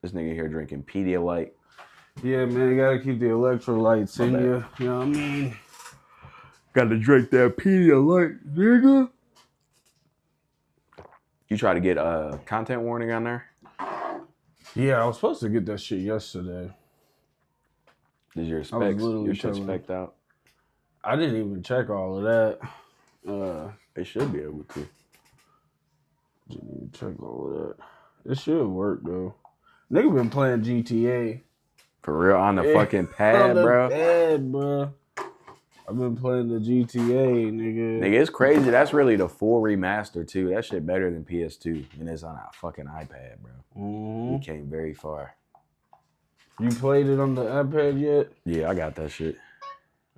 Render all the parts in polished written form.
This nigga here drinking Pedialyte. Yeah, man, you gotta keep the electrolytes in you. You know what I mean? Gotta drink that Pedialyte, nigga. You try to get a content warning on there? Yeah, I was supposed to get that shit yesterday. Is your specs, your shit telling spec'd out? I didn't even check all of that. They should be able to. Didn't even check all of that. It should work though. Nigga been playing GTA. For real, on the fucking pad, on the bro. pad, bro. I've been playing the GTA, nigga. Nigga, it's crazy. That's really the full remaster too. That shit better than PS2, and it's on a fucking iPad, bro. Mm-hmm. You came very far. You played it on the iPad yet? Yeah, I got that shit.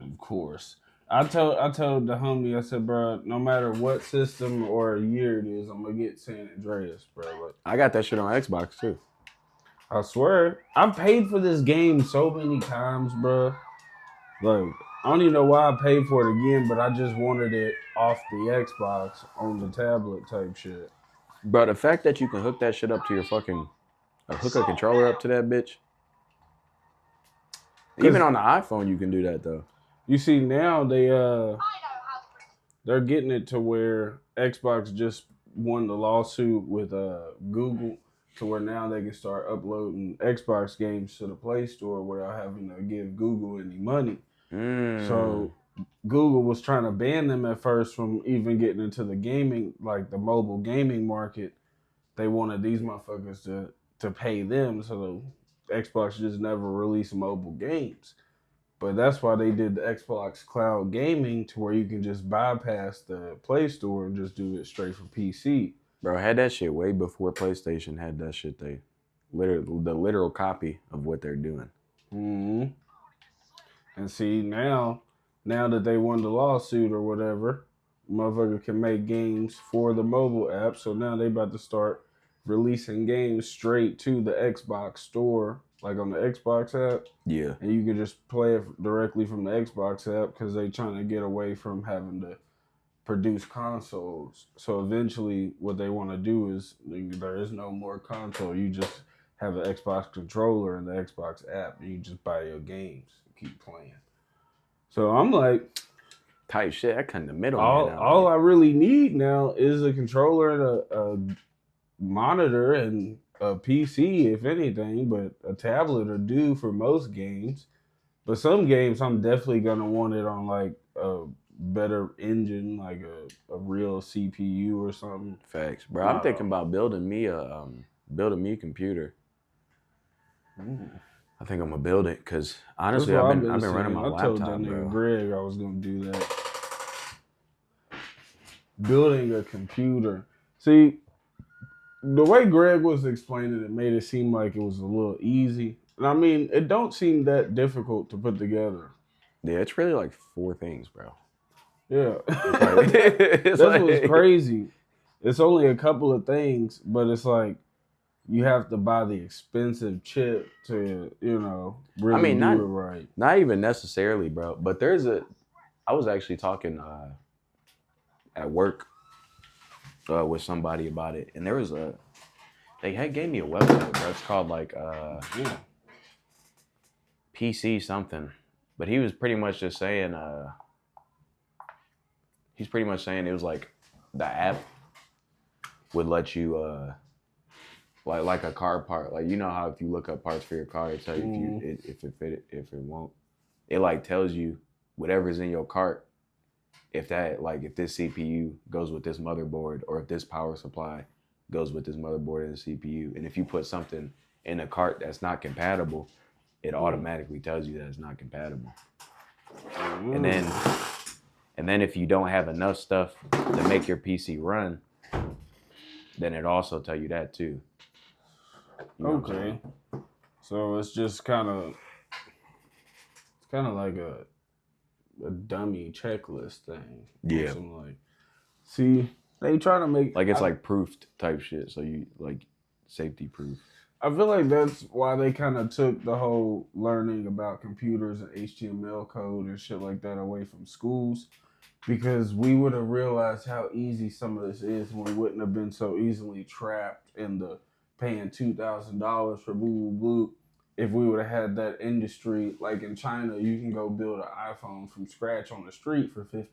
Of course. I told the homie, I said, bro, no matter what system or year it is, I'm gonna get San Andreas, bro. Like, I got that shit on Xbox too. I swear, I've paid for this game so many times, bro. Like, I don't even know why I paid for it again, but I just wanted it off the Xbox on the tablet type shit. Bro, the fact that you can hook that shit up to your fucking, hook a controller up to that bitch. Even on the iPhone, you can do that though. You see now they're getting it to where Xbox just won the lawsuit with Google, to where now they can start uploading Xbox games to the Play Store without having to give Google any money. So Google was trying to ban them at first from even getting into the gaming, like the mobile gaming market. They wanted these motherfuckers to pay them, so Xbox just never released mobile games. But that's why they did the Xbox Cloud Gaming, to where you can just bypass the Play Store and just do it straight from PC. Bro, had that shit way before PlayStation had that shit. They the literal copy of what they're doing. Mm-hmm. And see, now that they won the lawsuit or whatever, motherfucker can make games for the mobile app. So now they about to start releasing games straight to the Xbox store, like on the Xbox app. Yeah. And you can just play it directly from the Xbox app, because they trying to get away from having to produce consoles. So eventually what they want to do is, there is no more console. You just have an Xbox controller and the Xbox app, and you just buy your games and keep playing. So I'm like, type shit. I couldn't the middle. All I really need now is a controller and a monitor and a PC, if anything, but a tablet are due for most games. But some games I'm definitely gonna want it on like a better engine, like a real CPU or something. Facts, bro. I'm thinking about building me a computer. I think I'm gonna build it, because honestly, I've been running my laptop, told that nigga Greg I was gonna do that. Building a computer. See, the way Greg was explaining it made it seem like it was a little easy. And I mean, it don't seem that difficult to put together. Yeah, it's really like 4 things, bro. Yeah. That's what's crazy. It's only a couple of things, but it's like you have to buy the expensive chip to, really do it right. Not even necessarily, bro. But I was actually talking at work with somebody about it, and they gave me a website, bro. It's called like PC something, but he was pretty much just saying it was like the app would let you like a car part, like, you know how if you look up parts for your car, it tell you if it fit, if it won't. It like tells you whatever's in your cart, if this CPU goes with this motherboard, or if this power supply goes with this motherboard and the CPU. And if you put something in a cart that's not compatible, it automatically tells you that it's not compatible. And then if you don't have enough stuff to make your PC run, then it also tell you that too. Okay. So it's just kind of like a dummy checklist thing. Yeah. See, they try to make like it's like proofed type shit. So you like safety proof. I feel like that's why they kind of took the whole learning about computers and HTML code and shit like that away from schools, because we would have realized how easy some of this is, and we wouldn't have been so easily trapped in the paying $2,000 for Boo Boo Blue. If we would have had that industry, like in China, you can go build an iPhone from scratch on the street for $50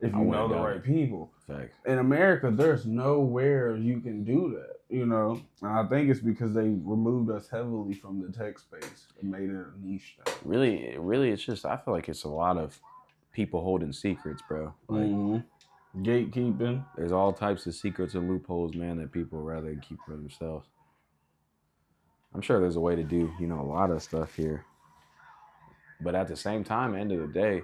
if you know the right people. Facts. In America, there's nowhere you can do that, you know. And I think it's because they removed us heavily from the tech space and made it a niche thing. Really, it's just I feel like it's a lot of people holding secrets, bro. Like gatekeeping. There's all types of secrets and loopholes, man, that people rather keep for themselves. I'm sure there's a way to do, a lot of stuff here. But at the same time, end of the day,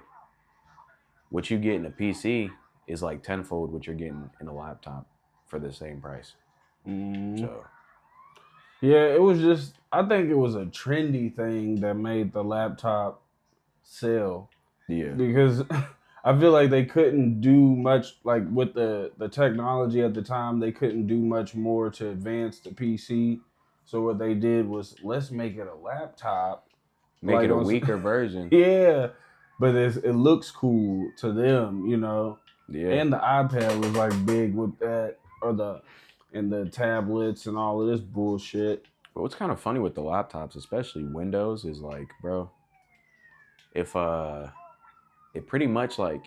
what you get in a PC is like tenfold what you're getting in a laptop for the same price. So, yeah, it was just, I think it was a trendy thing that made the laptop sell. Yeah. Because I feel like they couldn't do much, like with the technology at the time, they couldn't do much more to advance the PC. So what they did was, let's make it a laptop. Make it a weaker version. Yeah. But it looks cool to them, you know. Yeah. And the iPad was like big with that, and the tablets and all of this bullshit. But what's kind of funny with the laptops, especially Windows, is like, bro, if it pretty much like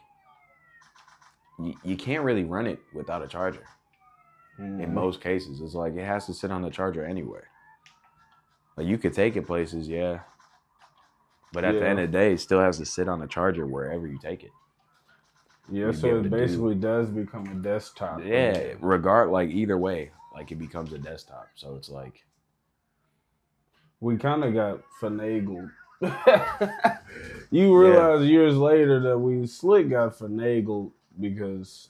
you can't really run it without a charger. In most cases, it's like it has to sit on the charger anyway. Like you could take it places, yeah. But at the end of the day, it still has to sit on the charger wherever you take it. Yeah, so it basically does become a desktop. Yeah, like either way, like it becomes a desktop. So it's like we kind of got finagled. You realize years later that we slick got finagled because.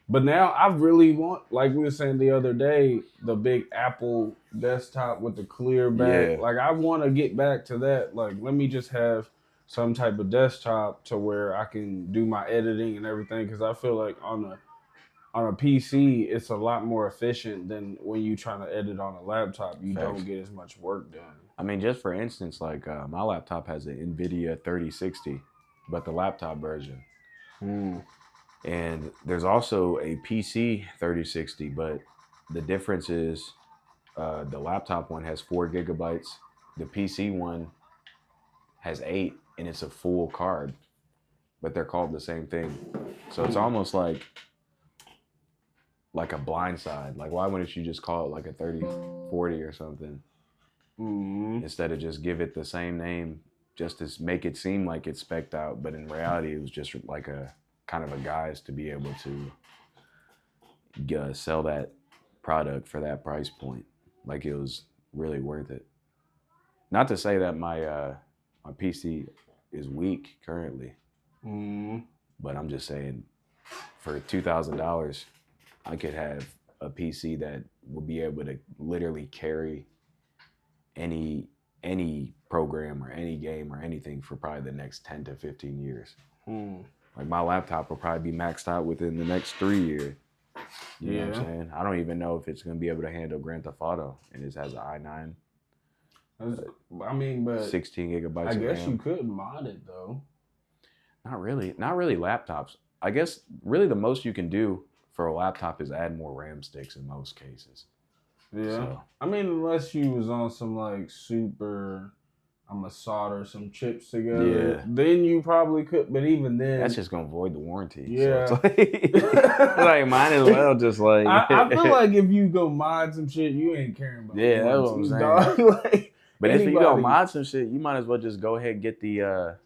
But now I really want, like we were saying the other day, the big Apple desktop with the clear back. Yeah. Like I want to get back to that. Like let me just have some type of desktop to where I can do my editing and everything. Because I feel like on a PC, it's a lot more efficient than when you trying to edit on a laptop. You don't get as much work done. I mean, just for instance, like my laptop has an NVIDIA 3060, but the laptop version. And there's also a PC 3060, but the difference is the laptop one has 4 gigabytes. The PC one has 8, and it's a full card, but they're called the same thing. So it's almost like a blindside. Like, why wouldn't you just call it like a 3040 or something? Instead of just give it the same name, just to make it seem like it's spec'd out, but in reality, it was just like a kind of a guise to be able to sell that product for that price point. Like it was really worth it. Not to say that my PC is weak currently, but I'm just saying for $2,000, I could have a PC that will be able to literally carry any program or any game or anything for probably the next 10 to 15 years. Like my laptop will probably be maxed out within the next 3 years. You know what I'm saying? I don't even know if it's going to be able to handle Grand Theft Auto, and it has an i9. I mean, but 16 gigabytes I of guess RAM. you could mod it though. Not really laptops. I guess really the most you can do for a laptop is add more RAM sticks in most cases. Yeah. So, I mean, unless you was on some like super, I'm gonna solder some chips together. Yeah. Then you probably could, but even then, that's just gonna void the warranty. Yeah. So it's like might as well just like. I feel like if you go mod some shit, you ain't caring about. Yeah, that's what I'm saying. Dog. Like, but if you go mod some shit, you might as well just go ahead and get the.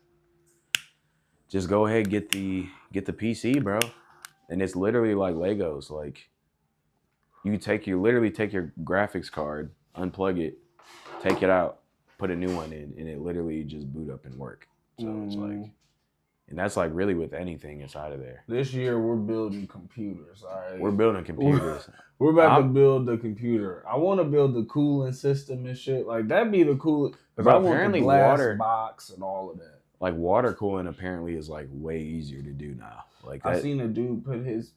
Just go ahead and get the PC, bro. And it's literally like Legos. Like you literally take your graphics card, unplug it, take it out, put a new one in, and it literally just boot up and work. So it's like, and that's like really with anything inside of there. This year we're building computers. All right, we're building computers. We're about to build the computer. I want to build the cooling system and shit. Like that'd be the coolest. Because I want the glass box and all of that. Like water cooling apparently is like way easier to do now. Like I seen a dude put his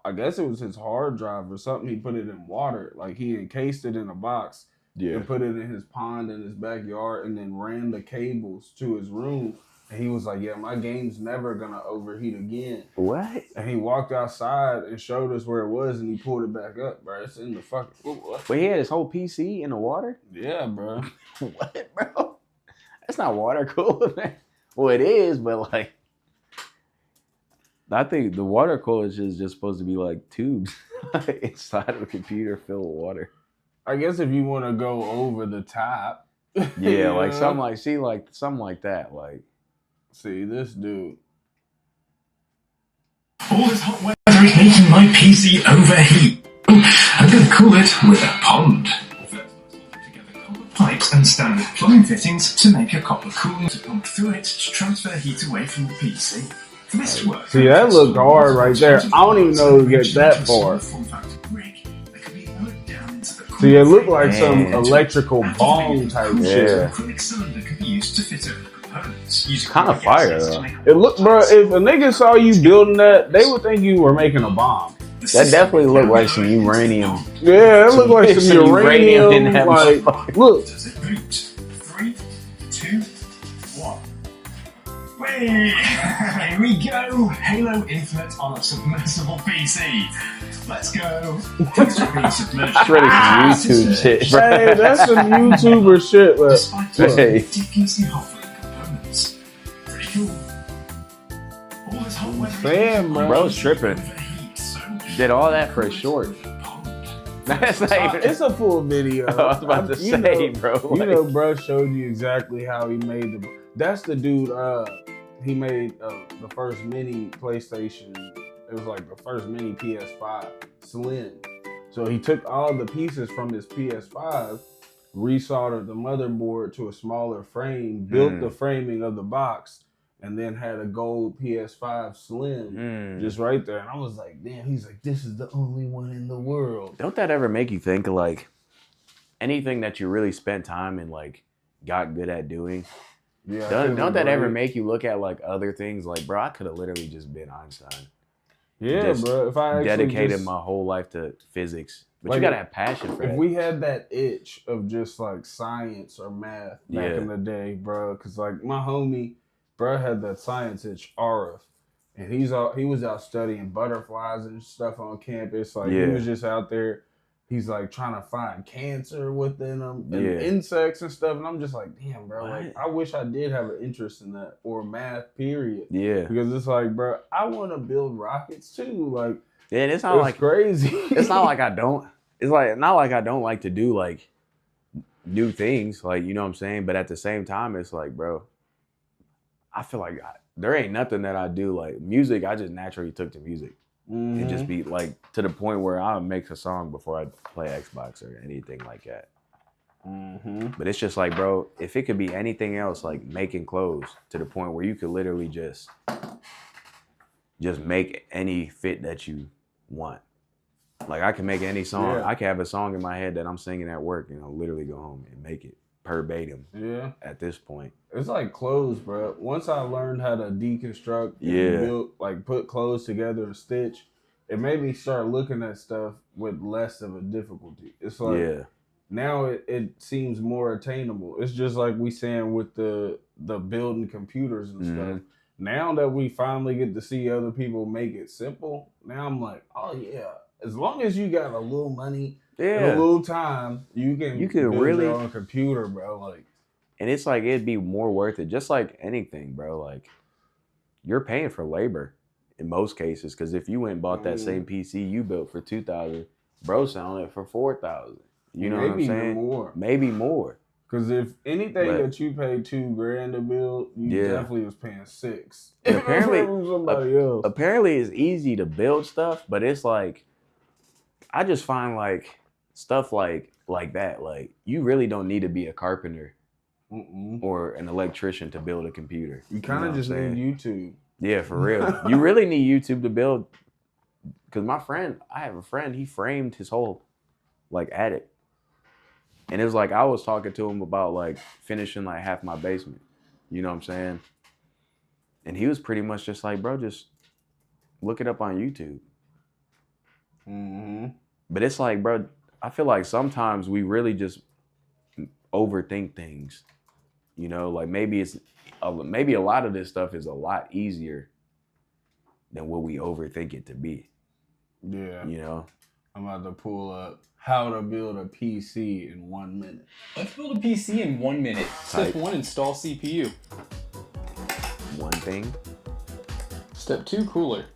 I guess it was his hard drive or something. He put it in water. Like he encased it in a box. Yeah. And put it in his pond in his backyard and then ran the cables to his room And he was like, yeah, my game's never gonna overheat again. What? And he walked outside and showed us where it was, and he pulled it back up, bro. It's in the fucking. What? But he had his whole PC in the water? Yeah, bro. What, bro? That's not water cooled, man. Well, it is, but like, I think the water cooler is just supposed to be like tubes inside of a computer filled with water. I guess if you want to go over the top. Yeah, like something like, see, like something like that. Like, see this dude. All this hot weather is making my PC overheat. I'm going to cool it with a pond. Pipes and standard plumbing fittings to make a copper coolant to pump through it to transfer heat away from the PC. For this to work, see, that looked hard right there. I don't even know it gets that far. See, it looked like some electrical bong type shit. Kind of fire though. It looked, bro. If a nigga saw you building that, they would think you were making a bomb. That definitely looked like some uranium. Yeah, it looked like some uranium. Didn't have like, look. 3, 2, 1. Here we go! Halo Infinite on a submersible PC. Let's go! Thanks for being submerged. It's ready for YouTube shit. Hey, that's some YouTuber shit. But despite ridiculously hot components. Pretty cool. All this hot weather. Damn, bro. Bro's tripping. Did all that for a short. That's not even. It's a full video. I was about to say, bro. You know, bro showed you exactly how he made the. That's the dude. He made the first mini PlayStation. It was like the first mini PS5 Slim. So he took all the pieces from his PS5, resoldered the motherboard to a smaller frame, built the framing of the box, and then had a gold PS5 Slim just right there. And I was like, damn, he's like, this is the only one in the world. Don't that ever make you think of like anything that you really spent time and like got good at doing? Yeah. Don't that ever make you look at like other things like, bro, I could have literally just been Einstein. Yeah, Just bro. If I dedicated my whole life to physics. But like, you gotta have passion for if that. we had that itch of just like science or math back in the day, bro, because like my homie, bro, had that science itch, Arif, and he was out studying butterflies and stuff on campus. Like he was just out there. He's like trying to find cancer within them and insects and stuff. And I'm just like, damn, bro. Like I wish I did have an interest in that or math, period. Yeah. Because it's like, bro, I want to build rockets too. Like, yeah, it's not like crazy. It's not like I don't. It's like not like I don't like to do like new things. Like, you know what I'm saying? But at the same time, it's like, bro, I feel like there ain't nothing that I do like music. I just naturally took to music. And just be like to the point where I'll make a song before I play Xbox or anything like that. But it's just like, bro, if it could be anything else, like making clothes to the point where you could literally just make any fit that you want. Like I can make any song. I can have a song in my head that I'm singing at work and I'll literally go home and make it verbatim. Yeah. At this point. It's like clothes, bro. Once I learned how to deconstruct and build, like put clothes together and stitch, it made me start looking at stuff with less of a difficulty. It's like now it seems more attainable. It's just like we saying with the building computers and stuff. Now that we finally get to see other people make it simple, now I'm like, oh yeah. As long as you got a little money and a little time, you can build really your own computer, bro. Like, and it's like it'd be more worth it, just like anything, bro. Like you're paying for labor in most cases, because if you went and bought that same PC you built for $2,000, bro, selling it for $4,000. You know what I'm saying? Maybe more. Because if anything that you paid $2,000 to build, you definitely was paying $6,000. Apparently, it's easy to build stuff, but it's like I just find like stuff like that. Like you really don't need to be a carpenter or an electrician to build a computer. You kind of just need YouTube. Yeah, for real. You really need YouTube to build. Because I have a friend, he framed his whole like attic. And it was like I was talking to him about like finishing like half my basement. You know what I'm saying? And he was pretty much just like, bro, just look it up on YouTube. But it's like, bro, I feel like sometimes we really just overthink things. You know, like maybe maybe a lot of this stuff is a lot easier than what we overthink it to be. Yeah. You know, I'm about to pull up how to build a PC in 1 minute. Let's build a PC in 1 minute. Step Type. 1, install CPU. one thing, Step 2, cooler.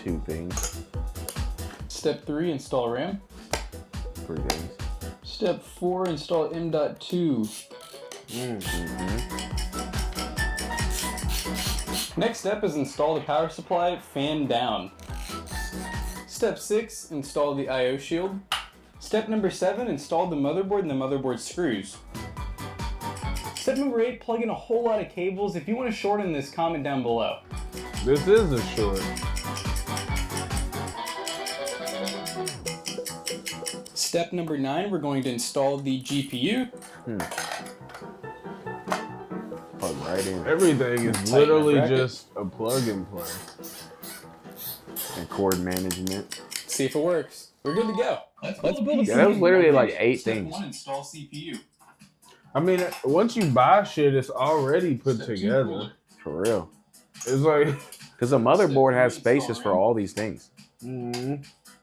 two things, Step 3, install RAM. three things. Step 4, install M.2. Next step is install the power supply fan down. Step 6, install the I/O shield. Step number 7, install the motherboard and the motherboard screws. Step number 8, plug in a whole lot of cables. If you want to shorten this, comment down below. This is a short. Step number 9, we're going to install the GPU. Plug right in. Everything is Tighten literally the bracket. just a plug and play. And cord management. See if it works. We're good to go. Let's build a PC. Yeah, that was literally like 8 Step things. 1, install CPU. I mean, once you buy shit, it's already put Step 2, together. cooler. For real. It's like, Because the motherboard has spaces for all these things.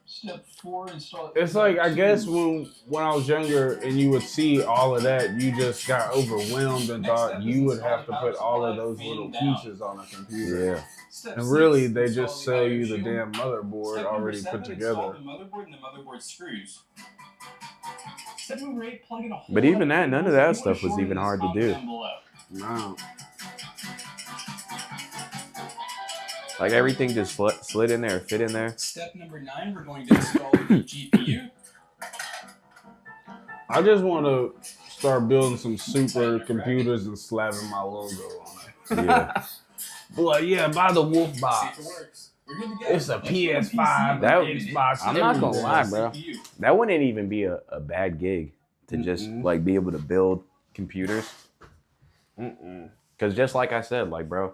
Step 4, install. it's like I guess when I was younger and you would see all of that, you just got overwhelmed and thought you would have to put all of those little pieces on a computer. Yeah. Step And 6, really, they install just sell you the I/O shield. damn motherboard Step number already 7, put install together. the motherboard and the motherboard screws. Step number 8, plug in a whole But lot even of that, none of cables. that If you stuff wanna was even shorten hard to this, do. comment down below. No. Like everything just slid in there, fit in there. Step number 9, we're going to install the GPU. I just want to start building some super computers and slapping my logo on it. Yeah. Like, yeah, buy the Wolf See if it box. works. We're good to go. It's a Let's build a PS5, PC. That- Xbox. I'm not gonna everything. lie, bro. CPU. That wouldn't even be a bad gig to just like be able to build computers. Because just like I said, like, bro,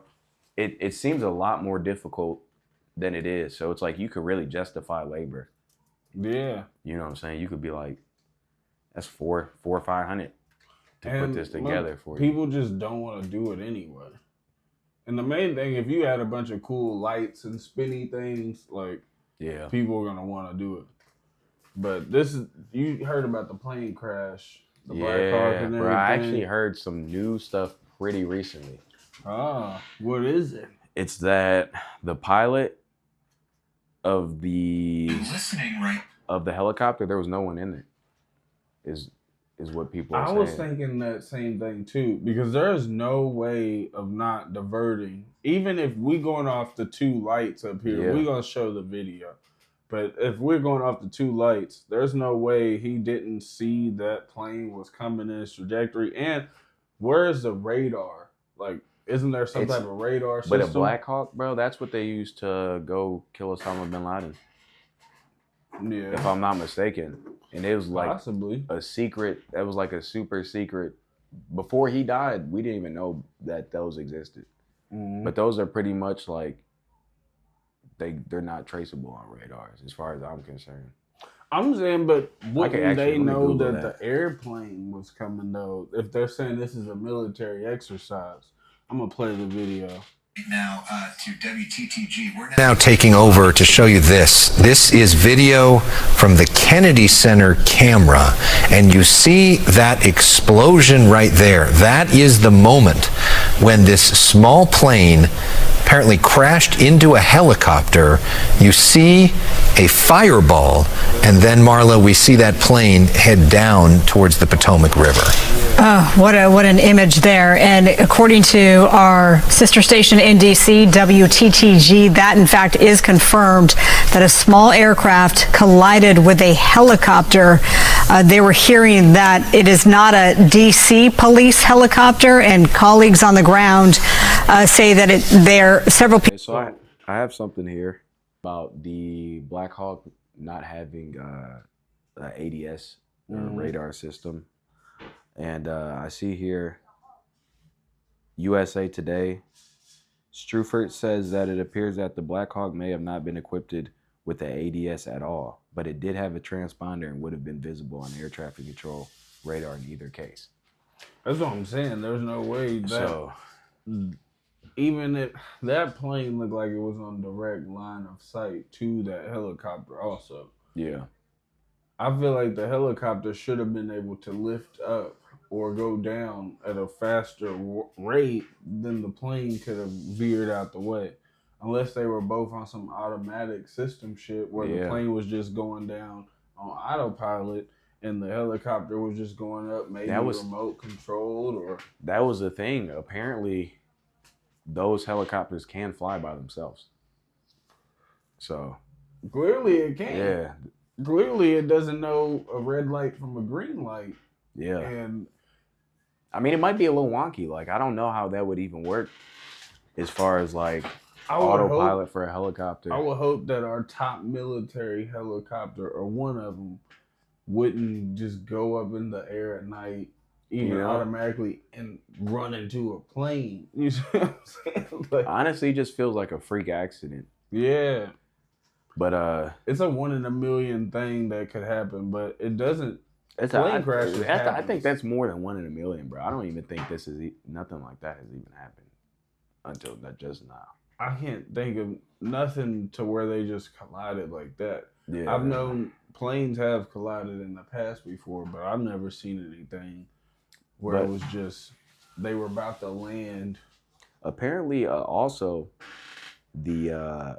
it seems a lot more difficult than it is. So it's like you could really justify labor. Yeah. You know what I'm saying? You could be like, that's four or 500 to put this look, together for you. People just don't want to do it anyway. And the main thing, if you had a bunch of cool lights and spinny things, like, Yeah. people are gonna want to do it. But this is, you heard about the plane crash, the Black Hawk Yeah, and everything. bro. I actually heard some new stuff pretty recently. Ah, what is it? It's that the pilot of the Listening right. helicopter, there was no one in it. Is what people are I saying. was thinking that same thing too, because there's no way of not diverting. Even if we going off the two lights up here, Yeah. we're gonna show the video. But if we're going off the two lights, there's no way he didn't see that plane was coming in his trajectory. And where's the radar? Like, isn't there some It's- type of radar system? But a Black Hawk, bro, that's what they used to go kill Osama bin Laden, Yeah, if I'm not mistaken. And it was like possibly. a secret. That was like a super secret. Before he died, we didn't even know that those existed. Mhm. But those are pretty much like they're not traceable on radars, as far as I'm concerned. I'm saying, but wouldn't actually- they let me know Google that that. the airplane was coming though? If they're saying this is a military exercise, I'm gonna play the video. Now to WTTG. We're Now taking over to show you this. This is video from the Kennedy Center camera, and you see that explosion right there. That is the moment when this small plane apparently crashed into a helicopter. You see a fireball, and then, Marla, we see that plane head down towards the Potomac River. What an image there. And according to our sister station in DC, WTTG, that in fact is confirmed that a small aircraft collided with a helicopter. They were hearing that it is not a DC police helicopter, and colleagues on the ground say that there are several people. So I have something here about the Black Hawk not having ADS radar system. And I see here, USA Today, Strufert says that it appears that the Black Hawk may have not been equipped with the ADS at all, but it did have a transponder and would have been visible on air traffic control radar in either case. That's what I'm saying. There's no way that So even if that plane looked like it was on direct line of sight to that helicopter also. yeah, I feel like the helicopter should have been able to lift up or go down at a faster rate than the plane could have veered out the way. Unless they were both on some automatic system shit where the plane was just going down on autopilot and the helicopter was just going up, maybe That was- remote controlled or... that was the thing. Apparently, those helicopters can fly by themselves. So Clearly it can. yeah, Clearly it doesn't know a red light from a green light. yeah. And I mean, it might be a little wonky. Like, I don't know how that would even work as far as like I would autopilot hope, for a helicopter. I would hope that our top military helicopter, or one of them, wouldn't just go up in the air at night, even Yeah. automatically, and run into a plane. You see what I'm saying? Like, Honestly, it just feels like a freak accident. yeah, But it's a 1 in a million thing that could happen, but it doesn't. it's Plane crashes I happens. think that's more than 1 in a million, bro. I don't even think this is nothing like that has even happened until just now. I can't think of nothing to where they just collided like that. Yeah, I've known planes have collided in the past before, but I've never seen anything where it But- was just they were about to land. Apparently, also the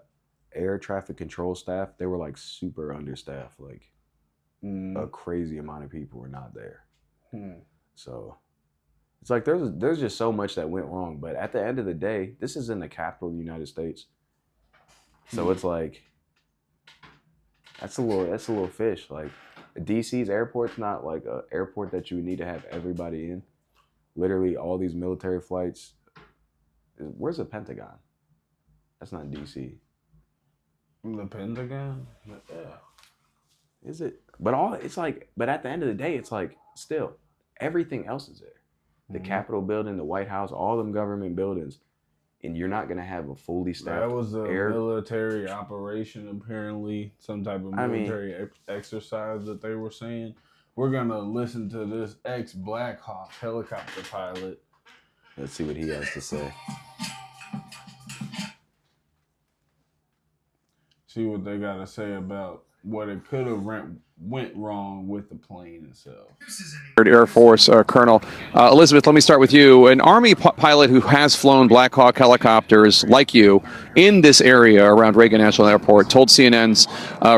air traffic control staff, they were like super understaffed. Like a crazy amount of people were not there. So it's like there's just so much that went wrong. But at the end of the day, this is in the capital of the United States. So it's like that's a little fish. Like DC's airport's not like an airport that you would need to have everybody in. Literally all these military flights. Where's the Pentagon? That's not DC. The Pentagon? Yeah. Is it? But at the end of the day, it's like still everything else is there. The Capitol building, the White House, all them government buildings, and you're not gonna have a fully staffed That was a air. military operation, apparently, some type of military exercise that they were saying. We're gonna listen to this ex-Black Hawk helicopter pilot. Let's see what he has to say. See what they gotta say about what it could have went wrong with the plane itself. Air Force Colonel. Elizabeth, let me start with you. An Army pilot who has flown Black Hawk helicopters, like you, in this area around Reagan National Airport, told CNN's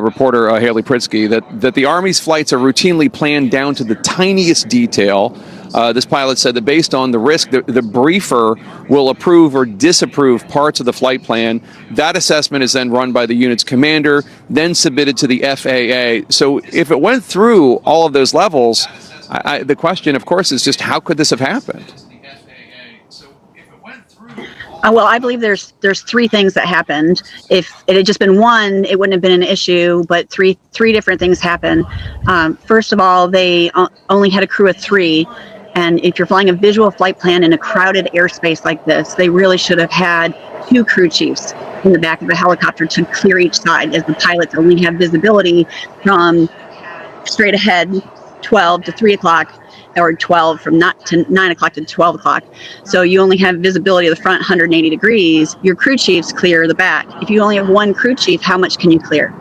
reporter Haley Pritzky that the Army's flights are routinely planned down to the tiniest detail. This pilot said that based on the risk, the briefer will approve or disapprove parts of the flight plan. That assessment is then run by the unit's commander, then submitted to the FAA. So if it went through all of those levels, the question, of course, is just how could this have happened? Well, I believe there's three things that happened. If it had just been one, it wouldn't have been an issue, but three different things happened. First of all, they only had a crew of 3. And if you're flying a visual flight plan in a crowded airspace like this, they really should have had 2 crew chiefs in the back of the helicopter to clear each side, as the pilots only have visibility from straight ahead 12 to 3 o'clock, or 12 from 9 o'clock to 12 o'clock. So you only have visibility of the front 180 degrees. Your crew chiefs clear the back. If you only have 1 crew chief, how much can you clear?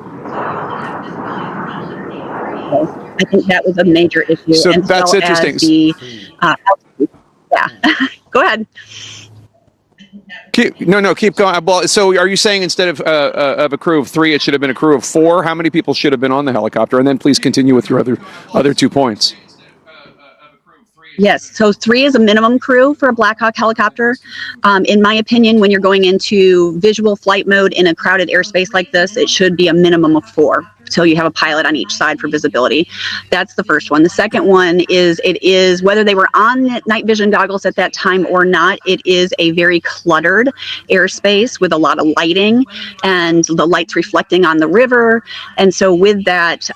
I think that was a major issue. So and that's so as interesting. Yeah, go ahead. Keep going. Well, so are you saying instead of a crew of 3, it should have been a crew of 4? How many people should have been on the helicopter? And then please continue with your other 2 points. Yes, so 3 is a minimum crew for a Black Hawk helicopter. In my opinion, when you're going into visual flight mode in a crowded airspace like this, it should be a minimum of 4. So you have a pilot on each side for visibility. That's the first one. The second one is, it is, whether they were on night vision goggles at that time or not, it is a very cluttered airspace with a lot of lighting and the lights reflecting on the river. And so with that,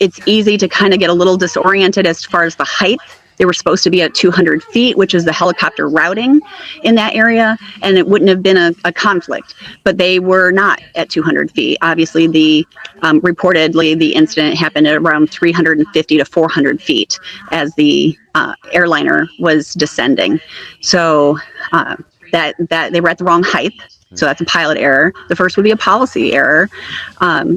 it's easy to kind of get a little disoriented as far as the height They were supposed to be at 200 feet, which is the helicopter routing in that area, and it wouldn't have been a conflict. But they were not at 200 feet. Obviously, reportedly the incident happened at around 350 to 400 feet as the airliner was descending. So that they were at the wrong height. So that's a pilot error. The first would be a policy error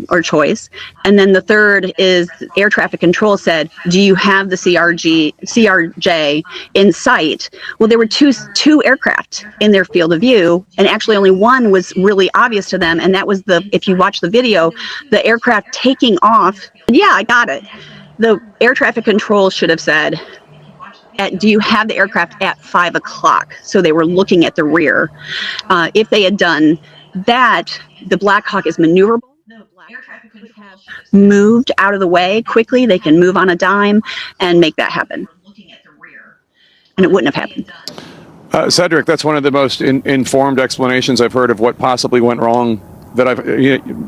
or choice. And then the third is air traffic control said, do you have the CRJ in sight? Well, there were two aircraft in their field of view, and actually only one was really obvious to them. And that was if you watch the video, the aircraft taking off. Yeah, I got it. The air traffic control should have said, do you have the aircraft at 5 o'clock? So they were looking at the rear. If they had done that, the Black Hawk is maneuverable. Moved out of the way quickly. They can move on a dime and make that happen. And it wouldn't have happened. Cedric, that's one of the most informed explanations I've heard of what possibly went wrong that I've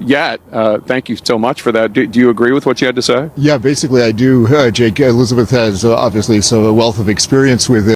yet. Thank you so much for that. Do you agree with what you had to say? Yeah, basically I do, Jake. Elizabeth has obviously a wealth of experience with it.